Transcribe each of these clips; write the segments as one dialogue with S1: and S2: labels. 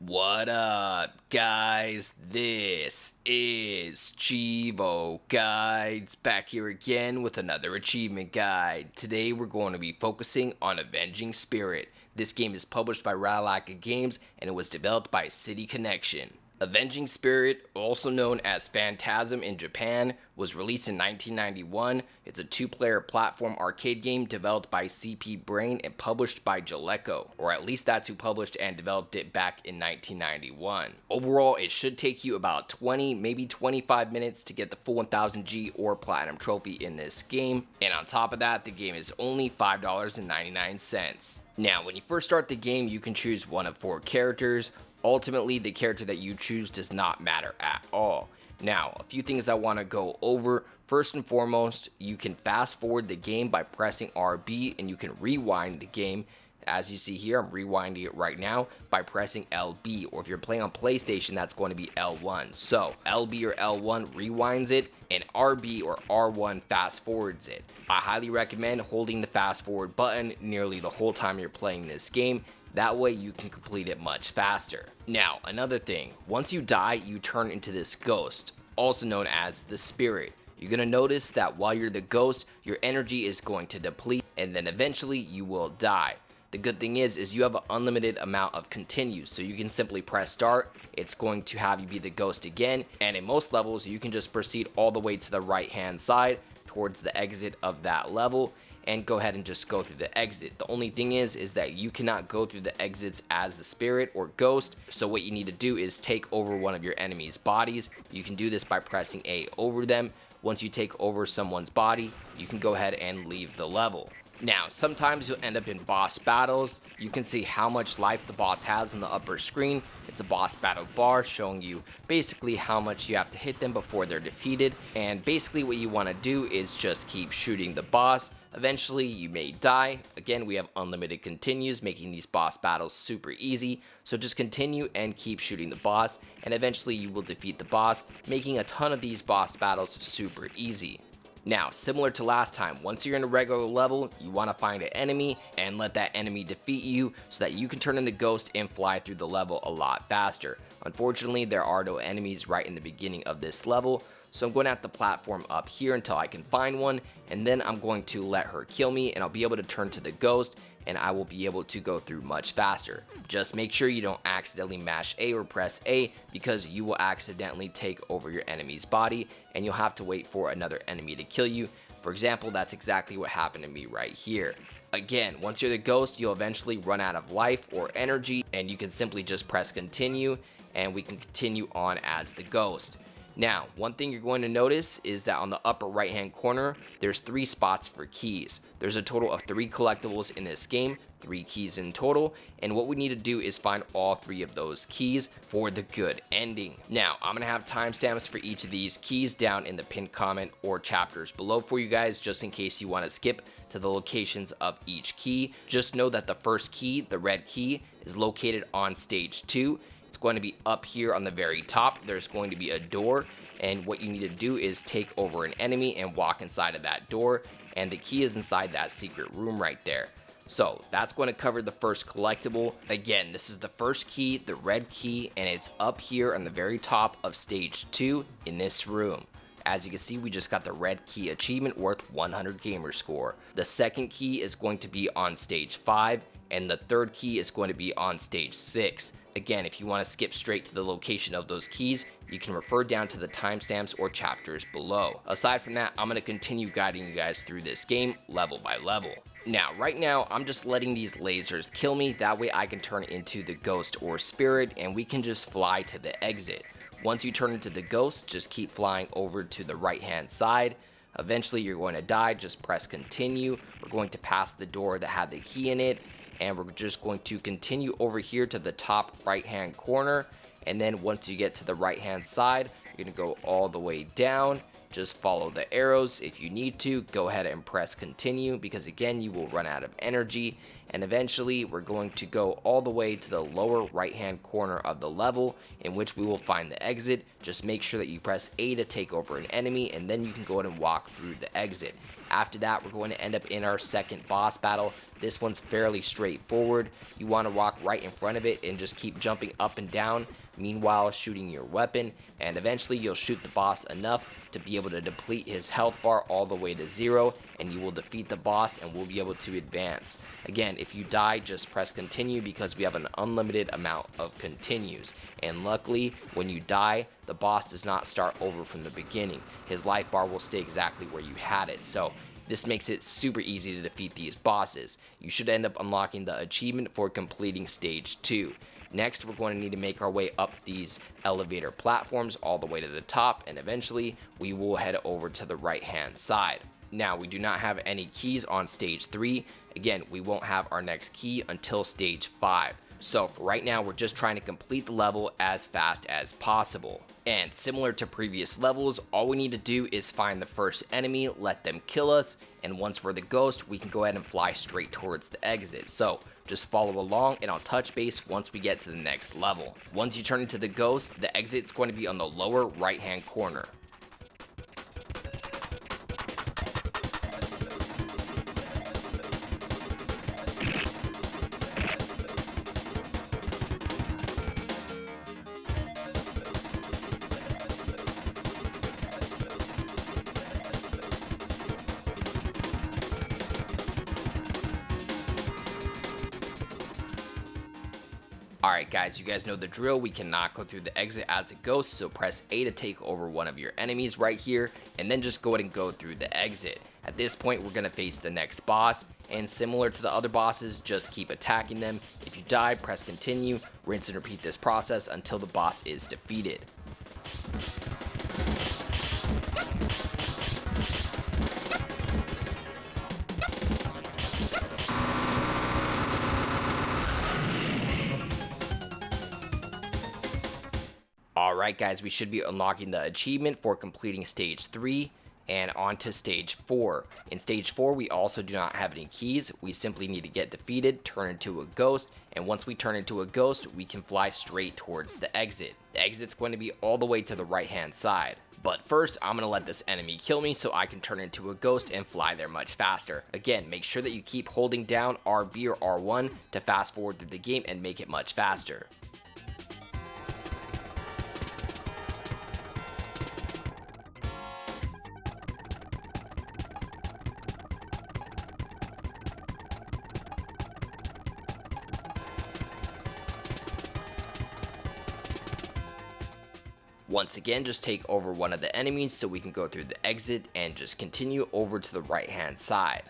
S1: What up, guys? This is Cheevo Guides back here again with another achievement guide. Today we're going to be focusing on Avenging Spirit. This game is published by Ratalaika Games and it was developed by City Connection. Avenging Spirit, also known as Phantasm in Japan, was released in 1991. It's a two-player platform arcade game developed by CP Brain and published by Jaleco, or at least that's who published and developed it back in 1991. Overall, it should take you about 20, maybe 25 minutes to get the full 1000G or Platinum Trophy in this game, and on top of that, the game is only $5.99. Now, when you first start the game, you can choose one of 4 characters. Ultimately, the character that you choose does not matter at all. Now, a few things I want to go over. First and foremost, you can fast forward the game by pressing RB, and you can rewind the game. As you see here, I'm rewinding it right now by pressing LB, or if you're playing on PlayStation, that's going to be L1. So LB or L1 rewinds it, and RB or R1 fast forwards it. I highly recommend holding the fast forward button nearly the whole time you're playing this game. That way you can complete it much faster. Now, another thing, once you die, you turn into this ghost, also known as the spirit. You're going to notice that while you're the ghost, your energy is going to deplete, and then eventually you will die. The good thing is you have an unlimited amount of continues, so you can simply press start, it's going to have you be the ghost again, and in most levels you can just proceed all the way to the right hand side towards the exit of that level, and go ahead and just go through the exit. The only thing is that you cannot go through the exits as the spirit or ghost, so what you need to do is take over one of your enemy's bodies. You can do this by pressing A over them. Once you take over someone's body, you can go ahead and leave the level. Now, sometimes you'll end up in boss battles. You can see how much life the boss has on the upper screen. It's a boss battle bar showing you basically how much you have to hit them before they're defeated. And basically what you want to do is just keep shooting the boss. Eventually you may die. Again, we have unlimited continues, making these boss battles super easy. So just continue and keep shooting the boss, and eventually you will defeat the boss, making a ton of these boss battles super easy. Now, similar to last time, once you're in a regular level, you want to find an enemy and let that enemy defeat you so that you can turn into Ghost and fly through the level a lot faster. Unfortunately, there are no enemies right in the beginning of this level, so I'm going to have to platform up here until I can find one, and then I'm going to let her kill me, and I'll be able to turn to the Ghost, and I will be able to go through much faster. Just make sure you don't accidentally mash A or press A, because you will accidentally take over your enemy's body, and you'll have to wait for another enemy to kill you. For example, that's exactly what happened to me right here. Again, once you're the Ghost, you'll eventually run out of life or energy, and you can simply just press continue, and we can continue on as the Ghost. Now, one thing you're going to notice is that on the upper right hand corner, there's 3 spots for keys. There's a total of 3 collectibles in this game, 3 keys in total, and what we need to do is find all 3 of those keys for the good ending. Now, I'm going to have timestamps for each of these keys down in the pinned comment or chapters below for you guys, just in case you want to skip to the locations of each key. Just know that the first key, the red key, is located on stage 2. It's going to be up here on the very top. There's going to be a door, and what you need to do is take over an enemy and walk inside of that door, and the key is inside that secret room right there. So that's going to cover the first collectible. Again, this is the first key, the red key, and it's up here on the very top of stage 2 in this room. As you can see, we just got the red key achievement worth 100 gamer score. The second key is going to be on stage 5, and the third key is going to be on stage 6. Again, if you want to skip straight to the location of those keys, you can refer down to the timestamps or chapters below. Aside from that, I'm going to continue guiding you guys through this game level by level. Now, right now, I'm just letting these lasers kill me. That way I can turn into the Ghost or Spirit, and we can just fly to the exit. Once you turn into the Ghost, just keep flying over to the right hand side. Eventually, you're going to die. Just press continue. We're going to pass the door that had the key in it, and we're just going to continue over here to the top right hand corner, and then once you get to the right hand side, you're going to go all the way down. Just follow the arrows. If you need to, go ahead and press continue, because again, you will run out of energy, and eventually we're going to go all the way to the lower right hand corner of the level, in which we will find the exit. Just make sure that you press A to take over an enemy, and then you can go ahead and walk through the exit. After that, we're going to end up in our second boss battle. This one's fairly straightforward. You want to walk right in front of it and just keep jumping up and down, meanwhile shooting your weapon, and eventually you'll shoot the boss enough to be able to deplete his health bar all the way to 0, and you will defeat the boss and will be able to advance. Again, if you die, just press continue because we have an unlimited amount of continues. And luckily, when you die, the boss does not start over from the beginning. His life bar will stay exactly where you had it. So this makes it super easy to defeat these bosses. You should end up unlocking the achievement for completing stage 2. Next, we're going to need to make our way up these elevator platforms all the way to the top, and eventually we will head over to the right hand side. Now, we do not have any keys on stage 3. Again, we won't have our next key until stage 5. So for right now, we're just trying to complete the level as fast as possible. And similar to previous levels, all we need to do is find the first enemy, let them kill us, and once we're the ghost, we can go ahead and fly straight towards the exit. So just follow along and I'll touch base once we get to the next level. Once you turn into the ghost, the exit's going to be on the lower right hand corner. Alright guys, you guys know the drill. We cannot go through the exit as a ghost, so press A to take over one of your enemies right here, and then just go ahead and go through the exit. At this point, we're going to face the next boss, and similar to the other bosses, just keep attacking them. If you die, press continue, rinse and repeat this process until the boss is defeated. Alright guys, we should be unlocking the achievement for completing stage 3 and on to stage 4. In stage 4, we also do not have any keys. We simply need to get defeated, turn into a ghost, and once we turn into a ghost, we can fly straight towards the exit. The exit's going to be all the way to the right hand side. But first, I'm going to let this enemy kill me so I can turn into a ghost and fly there much faster. Again, make sure that you keep holding down RB or R1 to fast forward through the game and make it much faster. Once again, just take over one of the enemies so we can go through the exit and just continue over to the right hand side.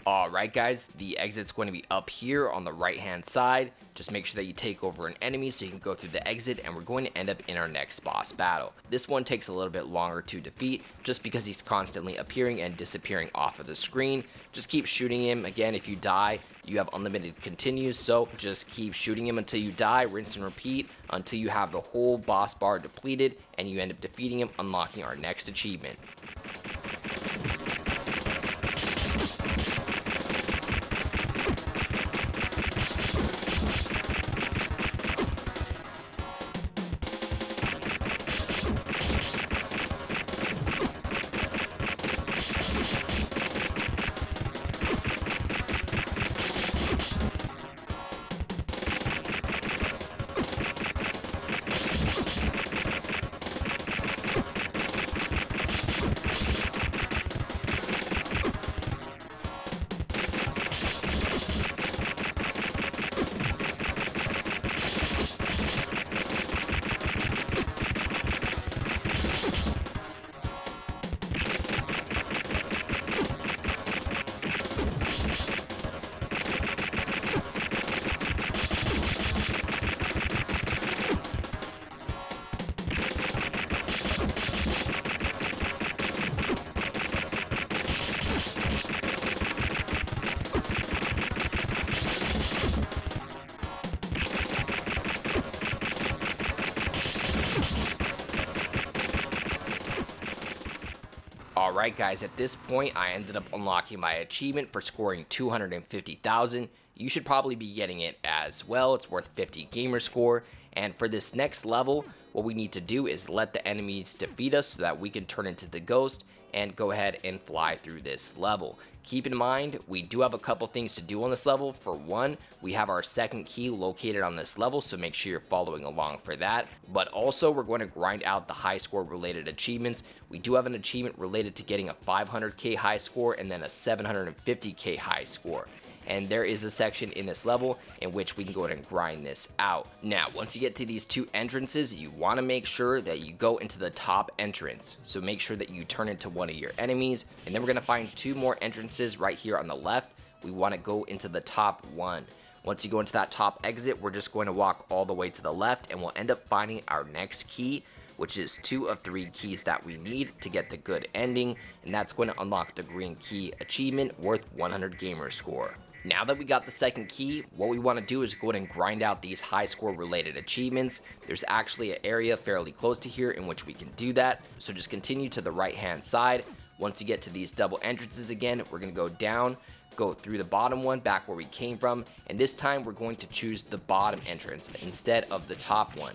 S1: Alright guys, the exit's going to be up here on the right hand side. Just make sure that you take over an enemy so you can go through the exit, and we're going to end up in our next boss battle. This one takes a little bit longer to defeat just because he's constantly appearing and disappearing off of the screen. Just keep shooting him. Again, if you die, you have unlimited continues, so just keep shooting him until you die, rinse and repeat until you have the whole boss bar depleted and you end up defeating him, unlocking our next achievement. Alright guys, at this point I ended up unlocking my achievement for scoring 250,000. You should probably be getting it as well. It's worth 50 gamer score. And for this next level, what we need to do is let the enemies defeat us so that we can turn into the ghost and go ahead and fly through this level. Keep in mind, we do have a couple things to do on this level. For one, we have our second key located on this level, so make sure you're following along for that. But also, we're going to grind out the high score related achievements. We do have an achievement related to getting a 500k high score and then a 750k high score. And there is a section in this level in which we can go ahead and grind this out. Now, once you get to these two entrances, you want to make sure that you go into the top entrance. So make sure that you turn into one of your enemies. And then we're going to find two more entrances right here on the left. We want to go into the top one. Once you go into that top exit, we're just going to walk all the way to the left and we'll end up finding our next key, which is 2 of 3 keys that we need to get the good ending. And that's going to unlock the green key achievement worth 100 gamer score. Now that we got the second key, what we want to do is go ahead and grind out these high score related achievements. There's actually an area fairly close to here in which we can do that. So just continue to the right hand side. Once you get to these double entrances again, we're going to go down, go through the bottom one back where we came from. And this time we're going to choose the bottom entrance instead of the top one.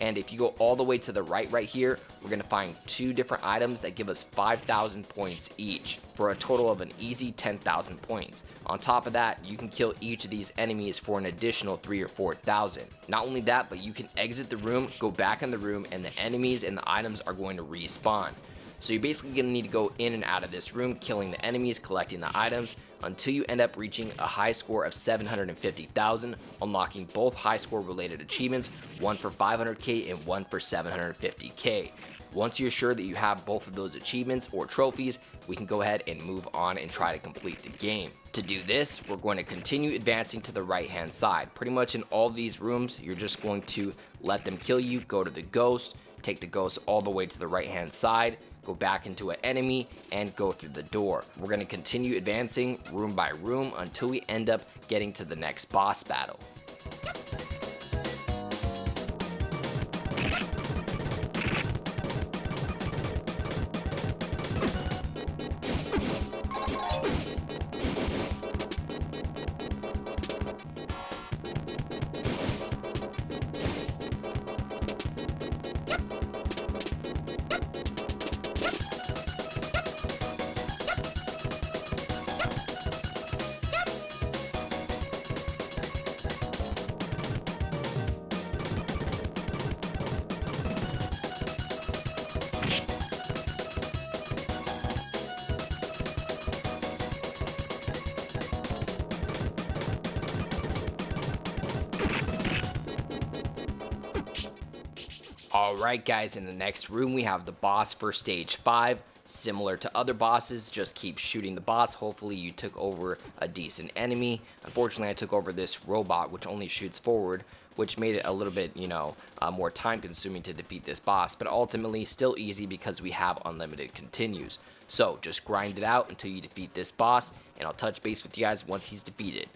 S1: And if you go all the way to the right here, we're going to find 2 different items that give us 5,000 points each for a total of an easy 10,000 points. On top of that, you can kill each of these enemies for an additional 3,000 or 4,000. Not only that, but you can exit the room, go back in the room, and the enemies and the items are going to respawn. So you're basically going to need to go in and out of this room, killing the enemies, collecting the items, until you end up reaching a high score of 750,000, unlocking both high score related achievements, one for 500k and one for 750k. Once you're sure that you have both of those achievements or trophies, we can go ahead and move on and try to complete the game. To do this, we're going to continue advancing to the right hand side. Pretty much in all these rooms, you're just going to let them kill you, go to the ghost, take the ghost all the way to the right hand side, go back into an enemy, and go through the door. We're going to continue advancing room by room until we end up getting to the next boss battle. Alright guys, in the next room we have the boss for stage 5. Similar to other bosses, just keep shooting the boss. Hopefully you took over a decent enemy. Unfortunately I took over this robot which only shoots forward, which made it a little bit, more time consuming to defeat this boss. But ultimately still easy because we have unlimited continues. So just grind it out until you defeat this boss, and I'll touch base with you guys once he's defeated.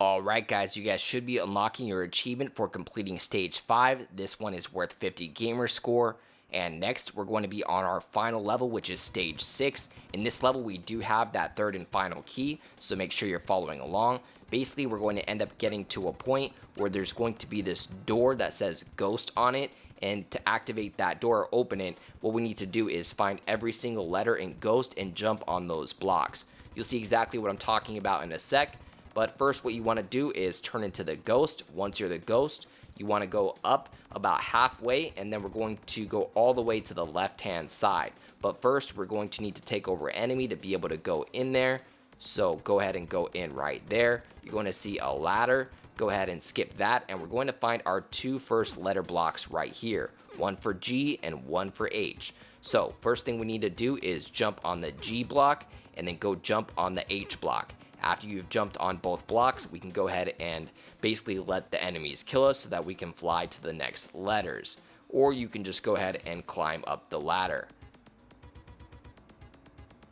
S1: Alright guys, you guys should be unlocking your achievement for completing stage 5. This one is worth 50 gamer score. And next, we're going to be on our final level, which is stage 6. In this level, we do have that third and final key, so make sure you're following along. Basically, we're going to end up getting to a point where there's going to be this door that says ghost on it, And to activate that door or open it, what we need to do is find every single letter in Ghost and jump on those blocks. You'll see exactly what I'm talking about in a sec, but first what you want to do is turn into the Ghost. Once you're the Ghost, you want to go up about halfway, and then we're going to go all the way to the left-hand side. But first, we're going to need to take over enemy to be able to go in there. So go ahead and go in right there. You're going to see a ladder. Go ahead and skip that, and we're going to find our two first letter blocks right here, one for G and one for H. So first thing we need to do is jump on the G block and then go jump on the H block. After you've jumped on both blocks, we can go ahead and basically let the enemies kill us so that we can fly to the next letters, or you can just go ahead and climb up the ladder.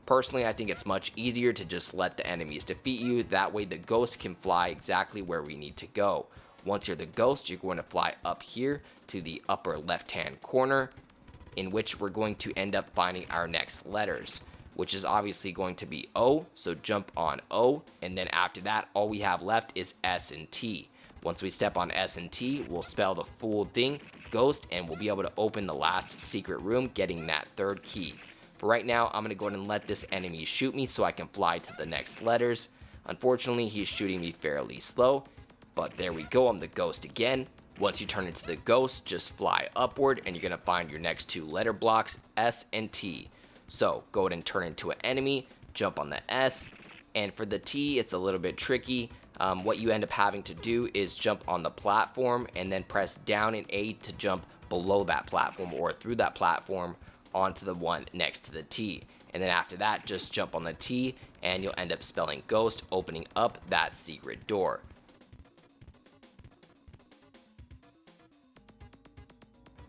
S1: Personally, I think it's much easier to just let the enemies defeat you. That way the Ghost can fly exactly where we need to go. Once you're the Ghost, you're going to fly up here to the upper left-hand corner, in which we're going to end up finding our next letters, which is obviously going to be O. So jump on O, and then after that, all we have left is S and T. Once we step on S and T, we'll spell the full thing, Ghost, and we'll be able to open the last secret room, getting that third key. For right now, I'm going to go ahead and let this enemy shoot me so I can fly to the next letters. Unfortunately, he's shooting me fairly slow, but there we go, I'm the Ghost again. Once you turn into the Ghost, just fly upward, and you're going to find your next two letter blocks, S and T. So go ahead and turn into an enemy, jump on the S, and for the T, it's a little bit tricky. What you end up having to do is jump on the platform and then press down and A to jump below that platform or through that platform onto the one next to the T. And then after that, just jump on the T and you'll end up spelling Ghost, opening up that secret door.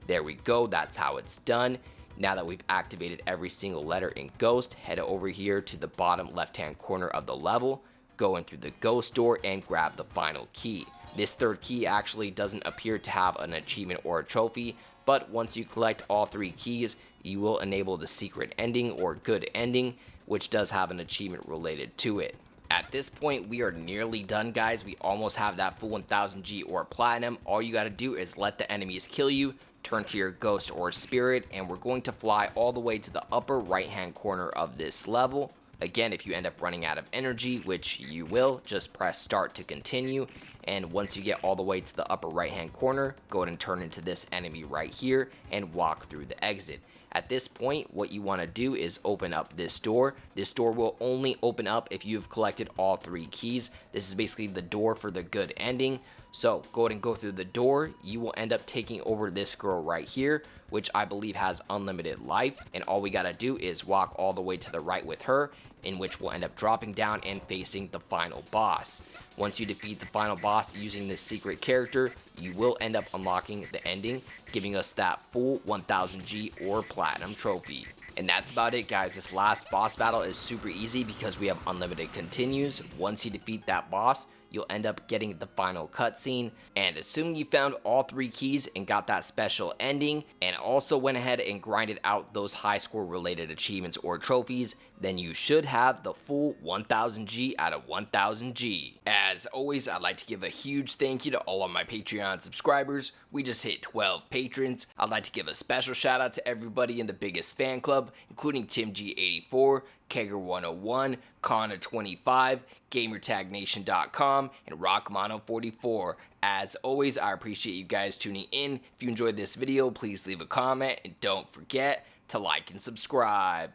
S1: There we go, that's how it's done. Now that we've activated every single letter in Ghost, head over here to the bottom left-hand corner of the level, go in through the Ghost door and grab the final key. This third key actually doesn't appear to have an achievement or a trophy, but once you collect all three keys, you will enable the secret ending or good ending, which does have an achievement related to it. At this point, we are nearly done, guys. We almost have that full 1000 G or platinum. All you got to do is let the enemies kill you, turn to your Ghost or Spirit, and we're going to fly all the way to the upper right hand corner of this level. Again, if you end up running out of energy, which you will, just press start to continue. And once you get all the way to the upper right hand corner, go ahead and turn into this enemy right here and walk through the exit. At this point, what you want to do is open up this door. This door will only open up if you've collected all three keys. This is basically the door for the good ending. So go ahead and go through the door. You will end up taking over this girl right here, which I believe has unlimited life. And all we got to do is walk all the way to the right with her, in which we'll end up dropping down and facing the final boss. Once you defeat the final boss using this secret character, you will end up unlocking the ending, giving us that full 1000 G or platinum trophy. And that's about it, guys. This last boss battle is super easy because we have unlimited continues. Once you defeat that boss, you'll end up getting the final cutscene. And assuming you found all three keys and got that special ending, and also went ahead and grinded out those high score related achievements or trophies, then you should have the full 1000 G out of 1000 G. As always, I'd like to give a huge thank you to all of my Patreon subscribers. We just hit 12 patrons. I'd like to give a special shout out to everybody in the biggest fan club, including TimG84, Kegger101, Connor25, GamerTagNation.com, and RockMono44. As always, I appreciate you guys tuning in. If you enjoyed this video, please leave a comment, and don't forget to like and subscribe.